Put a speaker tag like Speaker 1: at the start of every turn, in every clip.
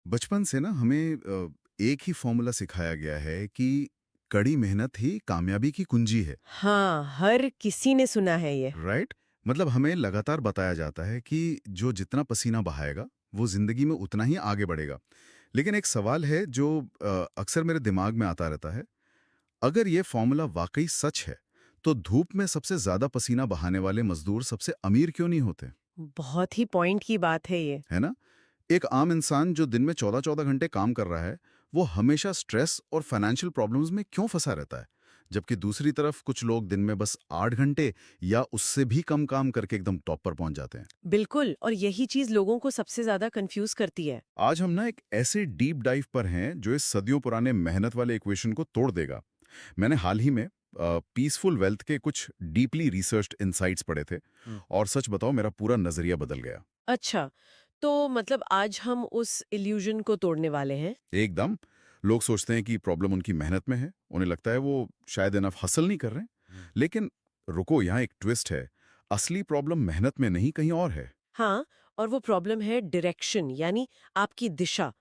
Speaker 1: बचपन से ना हमें एक ही फॉर्मूला सिखाया गया है कि कड़ी मेहनत ही कामयाबी की कुंजी है।
Speaker 2: हाँ, हर किसी ने सुना है ये।
Speaker 1: राइट। मतलब हमें लगातार बताया जाता है कि जो जितना पसीना बहाएगा वो जिंदगी में उतना ही आगे बढ़ेगा। लेकिन एक सवाल है जो अक्सर मेरे दिमाग में आता रहता है। अगर ये फॉर्मूला वाकई सच है तो धूप में सबसे ज्यादा पसीना बहाने वाले मजदूर सबसे अमीर क्यों नहीं होते?
Speaker 2: बहुत ही पॉइंट की बात है ये।
Speaker 1: है ना? एक आम इंसान जो दिन में 14-14 घंटे काम कर रहा है, वो हमेशा स्ट्रेस और फाइनेंशियल प्रॉब्लम्स में क्यों फंसा रहता है? जबकि दूसरी तरफ कुछ लोग दिन में बस 8 घंटे या उससे भी कम काम करके एकदम टॉप पर पहुंच जाते हैं।
Speaker 2: बिल्कुल, और यही चीज़ लोगों को सबसे ज़्यादा कंफ्यूज करती है।
Speaker 1: आज हम ना एक ऐसे डीप डाइव पर हैं जो इस सदियों पुराने मेहनत वाले इक्वेशन को तोड़ देगा। मैंने हाल ही में पीसफुल वेल्थ के कुछ डीपली रिसर्च्ड इनसाइट्स पढ़े थे और सच बताओ मेरा पूरा नजरिया बदल गया।
Speaker 2: अच्छा, तो मतलब आज हम उस इल्यूजन को तोड़ने वाले हैं?
Speaker 1: एकदम। लोग सोचते हैं कि प्रॉब्लम उनकी मेहनत में है, उन्हें लगता है वो शायद इनफ हसल नहीं कर रहे हैं। लेकिन रुको, यहाँ एक ट्विस्ट है। असली प्रॉब्लम मेहनत में नहीं, कहीं और है।
Speaker 2: हाँ, और वो प्रॉब्लम है डायरेक्शन, यानी आपकी दिशा।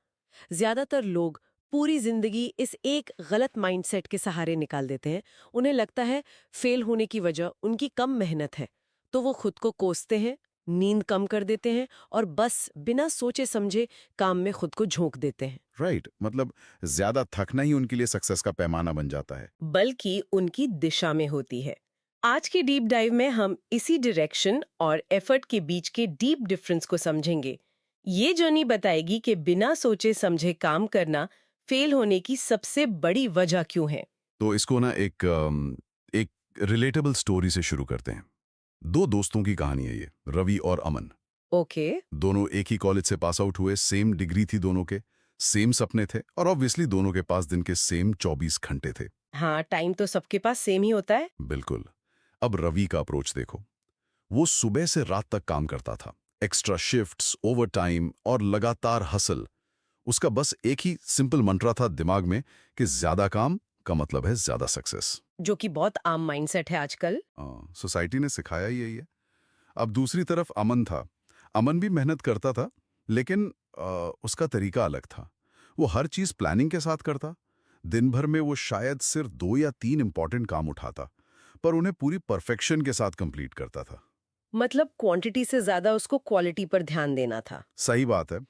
Speaker 2: ज़्यादातर लोग पूरी ज़िंदगी इस एक गलत माइंडसेट के सहारे निकाल देते हैं। उन्हें लगता है फेल होने की वजह उनकी कम मेहनत है, तो वो खुद को कोसते हैं, नींद कम कर देते हैं और बस बिना सोचे समझे काम में खुद को झोंक देते हैं।
Speaker 1: राइट। मतलब ज्यादा थकना ही उनके लिए सक्सेस का पैमाना बन जाता है।
Speaker 2: बल्कि उनकी दिशा में होती है। आज के डीप डाइव में हम इसी डायरेक्शन और एफर्ट के बीच के डीप डिफरेंस को समझेंगे। ये जर्नी बताएगी कि बिना सोचे समझे काम करना फेल होने की सबसे बड़ी वजह क्यों है।
Speaker 1: तो इसको ना एक रिलेटेबल स्टोरी से शुरू करते हैं। दो दोस्तों की कहानी है ये, रवि और अमन।
Speaker 2: ओके।
Speaker 1: दोनों एक ही कॉलेज से पास आउट हुए, सेम डिग्री थी दोनों के, सेम सपने थे और ऑब्वियसली दोनों के पास दिन के सेम 24 घंटे थे।
Speaker 2: हाँ, टाइम तो सबके पास सेम ही होता है।
Speaker 1: बिल्कुल। अब रवि का अप्रोच देखो। वो सुबह से रात तक काम करता था, एक्स्ट्रा शिफ्ट्स, ओवरटाइम और लगातार हसल। उसका बस एक ही सिंपल मंत्रा था दिमाग में कि ज्यादा काम का मतलब है ज्यादा सक्सेस।
Speaker 2: जो कि बहुत आम माइंडसेट है आजकल।
Speaker 1: सोसाइटी ने सिखाया ही यही है। अब दूसरी तरफ अमन था। अमन भी मेहनत करता था, लेकिन उसका तरीका अलग था। वो हर चीज प्लानिंग के साथ करता। दिन भर में वो शायद सिर्फ 2 या 3 इंपॉर्टेंट काम उठाता, पर उन्हें पूरी परफेक्शन के साथ कंप्लीट करता था।
Speaker 2: मतलब क्वांटिटी से ज्यादा उसको क्वालिटी पर ध्यान देना था।
Speaker 1: सही बात है।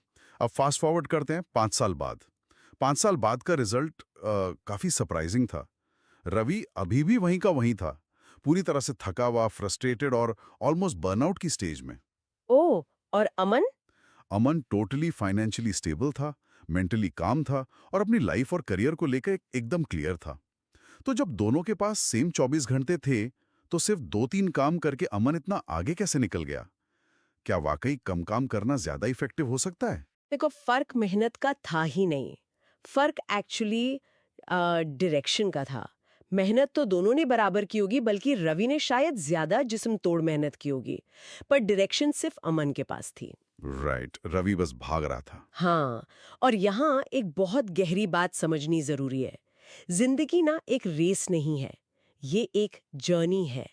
Speaker 1: अब फास्ट फॉरवर्ड करते हैं 5 साल बाद। 5 साल बाद का रिजल्ट काफी सरप्राइजिंग था। रवि अभी भी वहीं का वहीं था, पूरी तरह से थका हुआ, फ्रस्ट्रेटेड और ऑलमोस्ट बर्नआउट की स्टेज में।
Speaker 2: ओह, और अमन?
Speaker 1: अमन टोटली फाइनेंशियली स्टेबल था, मेंटली काम था और अपनी लाइफ और करियर को लेकर एकदम क्लियर था। तो जब दोनों के पास सेम 24 घंटे थे, तो सिर्फ 2-3 काम करके अमन इतना आगे कैसे निकल गया? क्या वाकई कम काम करना ज्यादा इफेक्टिव हो सकता है?
Speaker 2: देखो, फर्क मेहनत का था ही नहीं। फर्क एक्चुअली डायरेक्शन का था। मेहनत तो दोनों ने बराबर की होगी, बल्कि रवि ने शायद ज्यादा जिस्म तोड़ मेहनत की होगी, पर डायरेक्शन सिर्फ अमन के पास थी।
Speaker 1: राइट, रवि बस भाग रहा था।
Speaker 2: हाँ, और यहाँ एक बहुत गहरी बात समझनी जरूरी है। जिंदगी ना एक रेस नहीं है, ये एक जर्नी है।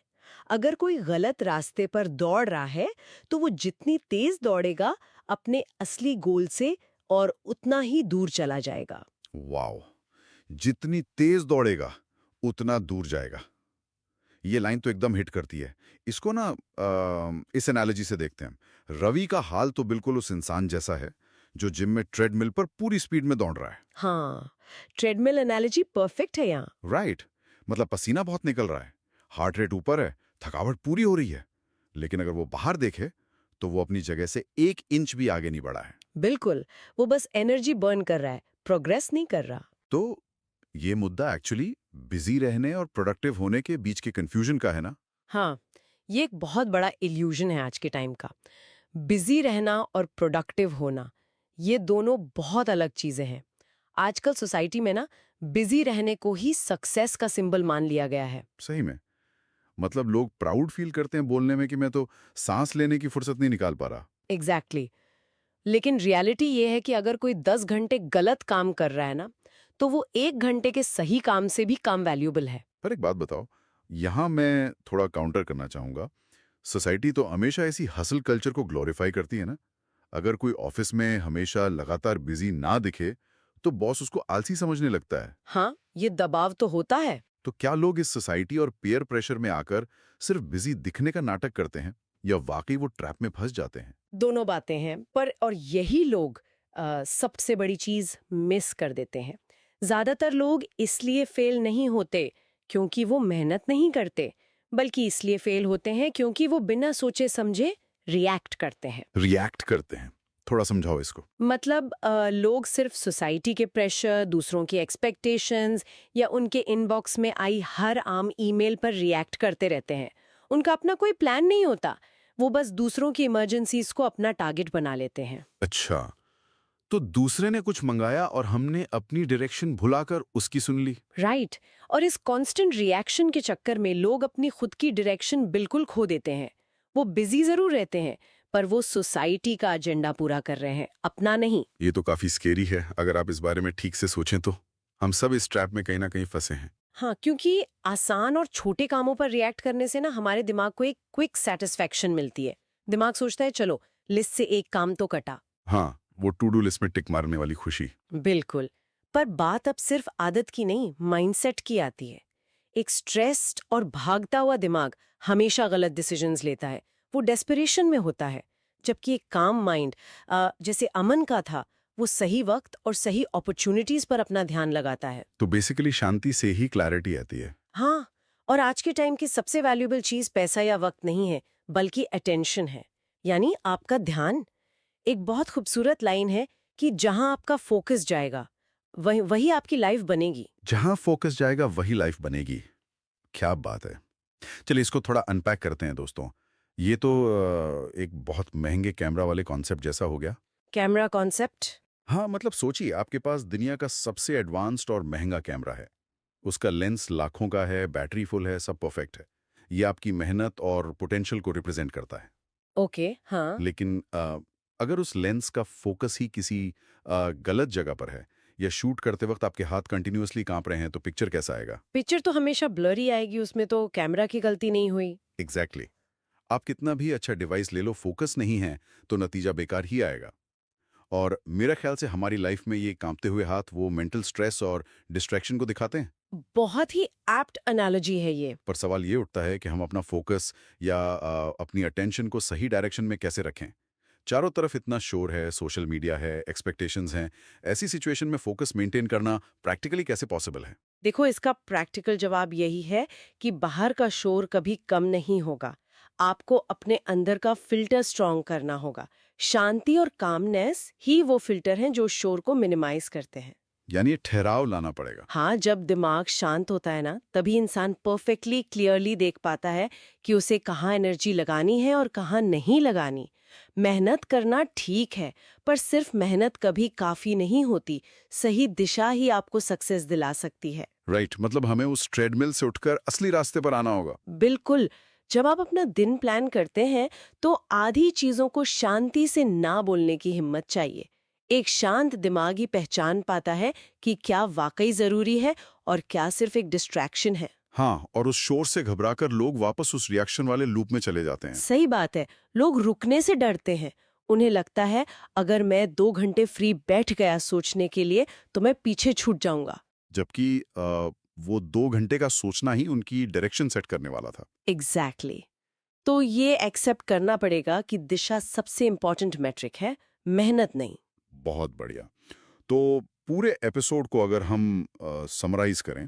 Speaker 2: अगर कोई गलत रास्ते पर दौड़ रहा है, तो वो जितनी तेज दौड़ेगा अपने असली गोल से, और उतना ही दूर चला जाएगा।
Speaker 1: वाओ! जितनी तेज दौड़ेगा उतना दूर जाएगा। ये लाइन तो एकदम हिट करती है। इसको ना इस एनालॉजी से देखते हैं। रवि का हाल तो बिल्कुल उस इंसान जैसा है जो जिम में ट्रेडमिल पर पूरी स्पीड में दौड़ रहा है।
Speaker 2: हाँ, ट्रेडमिल एनालॉजी परफेक्ट है यहाँ।
Speaker 1: राइट। मतलब पसीना बहुत निकल रहा है, हार्ट रेट ऊपर है, थकावट पूरी हो रही है। लेकिन अगर वो बाहर देखे तो वो अपनी जगह से 1 इंच भी आगे नहीं बढ़ा है।
Speaker 2: बिल्कुल, वो बस एनर्जी बर्न कर रहा है, प्रोग्रेस नहीं कर रहा।
Speaker 1: तो ये मुद्दा एक्चुअली बिजी रहने और प्रोडक्टिव होने के बीच के कंफ्यूजन का है ना?
Speaker 2: हाँ, ये एक बहुत बड़ा इल्यूजन है आज के टाइम का। बिजी रहना और प्रोडक्टिव होना, ये दोनों बहुत अलग चीजें हैं। आजकल सोसाइटी में ना बिजी रहने को ही सक्सेस का सिंबल मान लिया गया है।
Speaker 1: सही में। मतलब लोग प्राउड फील करते हैं बोलने में कि मैं तो सांस लेने की फुर्सत नहीं निकाल पा रहा।
Speaker 2: एग्जैक्टली। लेकिन रियलिटी ये है कि अगर कोई 10 घंटे गलत काम कर रहा है ना, तो वो 1 घंटे के सही काम से भी कम वैल्यूबल है।
Speaker 1: पर एक बात बताओ, यहाँ मैं थोड़ा काउंटर करना चाहूंगा। सोसाइटी तो हमेशा ऐसी हसल कल्चर को ग्लोरीफाई करती है ना। अगर कोई ऑफिस में हमेशा लगातार बिजी ना दिखे तो बॉस उसको आलसी समझने लगता है।
Speaker 2: हाँ, ये दबाव तो होता है।
Speaker 1: तो क्या लोग इस सोसाइटी और पीयर प्रेशर में आकर सिर्फ बिजी दिखने का नाटक करते हैं या वाकई वो ट्रैप में फंस जाते हैं?
Speaker 2: दोनों बातें हैं, पर और यही लोग सबसे बड़ी चीज मिस कर देते हैं। ज्यादातर लोग इसलिए फेल नहीं होते क्योंकि वो मेहनत नहीं करते, बल्कि इसलिए फेल होते हैं क्योंकि वो बिना सोचे समझे रिएक्ट करते हैं।
Speaker 1: रिएक्ट करते हैं, थोड़ा समझाओ इसको।
Speaker 2: मतलब लोग सिर्फ सोसाइटी के प्रेशर, दूसरों की एक्सपेक्टेशंस या उनके इनबॉक्स में आई हर आम ईमेल पर रिएक्ट करते रहते हैं। उनका अपना कोई प्लान नहीं होता, वो बस दूसरों की इमरजेंसीज को अपना टारगेट बना लेते हैं।
Speaker 1: अच्छा, तो दूसरे ने कुछ मंगाया और हमने अपनी डायरेक्शन भुलाकर उसकी सुन ली।
Speaker 2: राइट। और इस कांस्टेंट रिएक्शन के चक्कर में लोग अपनी खुद की डायरेक्शन बिल्कुल खो देते हैं। वो बिजी जरूर रहते हैं, पर वो सोसाइटी का एजेंडा पूरा कर रहे हैं, अपना नहीं।
Speaker 1: ये तो काफी स्केरी है अगर आप इस बारे में ठीक से सोचें तो। हम सब इस ट्रैप में कहीं ना कहीं फंसे हैं।
Speaker 2: हाँ, क्योंकि आसान और छोटे कामों पर रिएक्ट करने से ना हमारे दिमाग को एक क्विक सेटिस्फैक्शन मिलती है। दिमाग सोचता है चलो लिस्ट से एक काम तो कटा।
Speaker 1: हाँ, वो टू डू लिस्ट में टिक मारने वाली खुशी।
Speaker 2: बिल्कुल। पर बात अब सिर्फ आदत की नहीं, माइंडसेट की आती है। एक स्ट्रेस्ड और भागता हुआ दिमाग हमेशा गलत डिसीजंस लेता है। वो डेस्परेशन में होता है। जबकि एक काम माइंड, जैसे अमन का था, वो सही वक्त और सही अपॉर्चुनिटीज पर अपना ध्यान लगाता है।
Speaker 1: तो बेसिकली शांति से ही क्लैरिटी आती है।
Speaker 2: हाँ, और आज के टाइम की सबसे वैल्यूएबल चीज पैसा या वक्त नहीं है, बल्कि अटेंशन है, यानी आपका ध्यान। एक बहुत खूबसूरत लाइन है कि जहां आपका फोकस जाएगा वही वही आपकी लाइफ बनेगी।
Speaker 1: जहां फोकस जाएगा वही लाइफ बनेगी। क्या बात है। चलिए इसको थोड़ा अनपैक करते हैं दोस्तों। ये तो एक बहुत महंगे कैमरा वाले कॉन्सेप्ट जैसा हो गया।
Speaker 2: Camera concept.
Speaker 1: हाँ, मतलब सोचिए आपके पास दुनिया का सबसे एडवांस्ड और महंगा कैमरा है। उसका लेंस लाखों का है, बैटरी फुल है, सब परफेक्ट है। ये आपकी मेहनत और पोटेंशियल को रिप्रेजेंट करता है।
Speaker 2: ओके, हाँ।
Speaker 1: लेकिन अगर उस लेंस का फोकस ही किसी गलत जगह पर है या शूट करते वक्त आपके हाथ कंटिन्यूअसली कांप रहे हैं तो पिक्चर कैसा आएगा?
Speaker 2: पिक्चर तो हमेशा ब्लर ही आएगी, उसमें तो कैमरा की गलती नहीं हुई।
Speaker 1: एग्जैक्टली आप कितना भी अच्छा डिवाइस ले लो, फोकस नहीं है तो नतीजा बेकार ही आएगा। और मेरा ख्याल से हमारी लाइफ में ये कांपते हुए हाथ वो मेंटल स्ट्रेस और डिस्ट्रैक्शन को दिखाते हैं।
Speaker 2: बहुत ही एप्ट एनालॉजी है ये।
Speaker 1: पर सवाल ये उठता है कि हम अपना फोकस या अपनी अटेंशन को सही डायरेक्शन में कैसे रखें। चारों तरफ इतना शोर है, सोशल मीडिया है, एक्सपेक्टेशंस हैं। ऐसी सिचुएशन में फोकस मेंटेन करना प्रैक्टिकली कैसे पॉसिबल है?
Speaker 2: देखो, इसका प्रैक्टिकल जवाब यही है कि बाहर का शोर कभी कम नहीं होगा। आपको अपने अंदर का फिल्टर स्ट्रांग करना होगा। शांति और कामनेस ही वो फिल्टर हैं जो शोर को मिनिमाइज करते हैं।
Speaker 1: यानी ये ठहराव लाना पड़ेगा।
Speaker 2: हाँ, जब दिमाग शांत होता है ना, तभी इंसान परफेक्टली क्लियरली देख पाता है कि उसे कहाँ एनर्जी लगानी है और कहाँ नहीं लगानी। मेहनत करना ठीक है, पर सिर्फ मेहनत कभी काफी नहीं होती। सही दिशा ही आपको सक्सेस दिला सकती है।
Speaker 1: राइट, मतलब हमें उस ट्रेडमिल से उठकर असली रास्ते पर आना होगा।
Speaker 2: बिल्कुल। जब आप अपना दिन प्लान करते हैं, तो आधी चीजों को शांति से ना बोलने की हिम्मत चाहिए। एक शांत दिमाग ही पहचान पाता है कि क्या वाकई जरूरी है और क्या सिर्फ एक डिस्ट्रैक्शन है।
Speaker 1: हाँ, और उस शोर से घबराकर लोग वापस उस रिएक्शन वाले लूप में चले जाते हैं।
Speaker 2: सही बात है। लोग रुकने से डरते हैं। उन्हें लगता है अगर मैं 2 घंटे फ्री बैठ गया सोचने के लिए तो मैं पीछे छूट जाऊंगा।
Speaker 1: जबकि वो 2 घंटे का सोचना ही उनकी डायरेक्शन सेट करने वाला था।
Speaker 2: एग्जैक्टली। तो ये एक्सेप्ट करना पड़ेगा कि दिशा सबसे इंपॉर्टेंट मैट्रिक है, मेहनत नहीं।
Speaker 1: बहुत बढ़िया। तो पूरे एपिसोड को अगर हम समराइज करें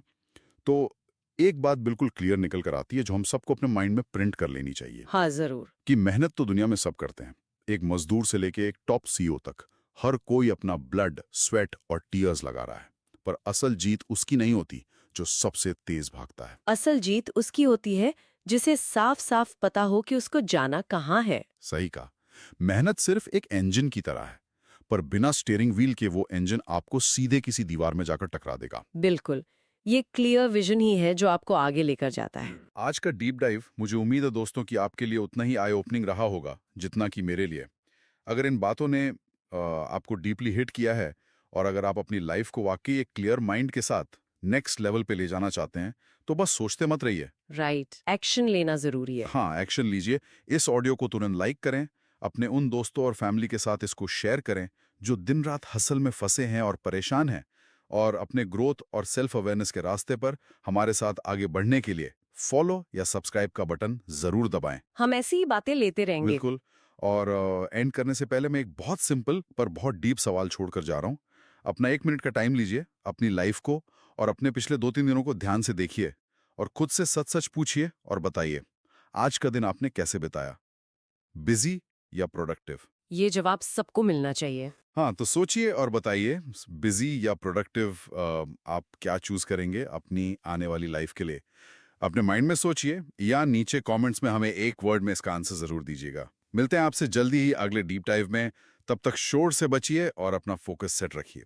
Speaker 1: तो एक बात बिल्कुल क्लियर निकल कर आती है जो हम सबको अपने माइंड में प्रिंट कर लेनी चाहिए
Speaker 2: हाँ, जरूर।
Speaker 1: कि मेहनत तो दुनिया में सब करते हैं। एक मजदूर से लेके एक टॉप सीईओ तक हर कोई अपना ब्लड, स्वेट और टीयर्स लगा रहा है। पर असल जीत उसकी नहीं होती जो सबसे तेज भागता है।
Speaker 2: असल जीत उसकी होती है जिसे साफ साफ पता हो कि उसको जाना कहाँ है।
Speaker 1: सही कहा। मेहनत सिर्फ एक इंजन की तरह है, पर बिना स्टीयरिंग व्हील के वो इंजन आपको सीधे किसी दीवार में जाकर टकरा देगा।
Speaker 2: बिल्कुल। ये क्लियर विजन ही है जो आपको आगे लेकर जाता है।
Speaker 1: आज का डीप डाइव मुझे उम्मीद है दोस्तों कि आपके लिए उतना ही आई ओपनिंग रहा होगा जितना कि मेरे लिए। अगर इन बातों ने आपको डीपली हिट किया है और अगर आप अपनी लाइफ को वाकई एक क्लियर माइंड के साथ नेक्स्ट लेवल पे ले जाना चाहते हैं तो बस सोचते मत रहिए।
Speaker 2: राइट, एक्शन लेना जरूरी है।
Speaker 1: हाँ, एक्शन लीजिए। इस ऑडियो को तुरंत लाइक करें, अपने उन दोस्तों और फैमिली के साथ इसको शेयर करें जो दिन रात हसल में फंसे हैं और परेशान हैं, और अपने ग्रोथ और सेल्फ अवेयरनेस के रास्ते पर हमारे साथ आगे बढ़ने के लिए फॉलो या सब्सक्राइब का बटन जरूर दबाएं।
Speaker 2: हम ऐसी ही बातें लेते रहेंगे।
Speaker 1: बिल्कुल। और एंड करने से पहले मैं एक बहुत सिंपल पर बहुत डीप सवाल छोड़कर जा रहा हूं। अपना 1 मिनट का टाइम लीजिए, अपनी लाइफ को और अपने पिछले 2-3 दिनों को ध्यान से देखिए और खुद से सच सच पूछिए और बताइए, आज का दिन आपने कैसे बिताया, बिजी या प्रोडक्टिव?
Speaker 2: ये जवाब सबको मिलना चाहिए।
Speaker 1: हाँ, तो सोचिए और बताइए, बिजी या प्रोडक्टिव आप क्या चूज करेंगे अपनी आने वाली लाइफ के लिए? अपने माइंड में सोचिए या नीचे कमेंट्स में हमें एक वर्ड में इसका आंसर जरूर दीजिएगा। मिलते हैं आपसे जल्दी ही अगले डीप डाइव में। तब तक शोर से बचिए और अपना फोकस सेट रखिए।